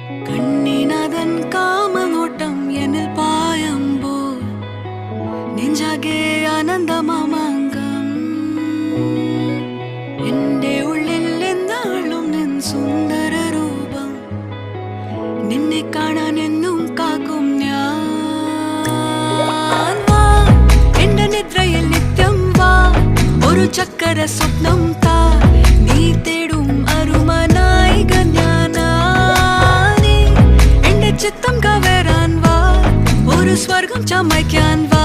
കണ്ണിനതൻ കാമനോട്ടം എന്നിൽ പായുമ്പോൾ നെഞ്ചാകെ ആനന്ദമാമാങ്കം എന്റെ ഉള്ളിൽ എന്നാളും നിൻ സുന്ദര രൂപം നിന്നെ കാണാൻ എന്നും കാക്കും ഞാൻ വാ എന്റെ നിദ്രയിൽ നിത്യം വാ ഒരു ചക്കര സ്വപ്നം താ നീ തേടും അരുമനായിക ഞാനാ ചിത്തം കവരാൻ വാ ഒരു സ്വർഗം ചമയ്ക്കാൻ വാ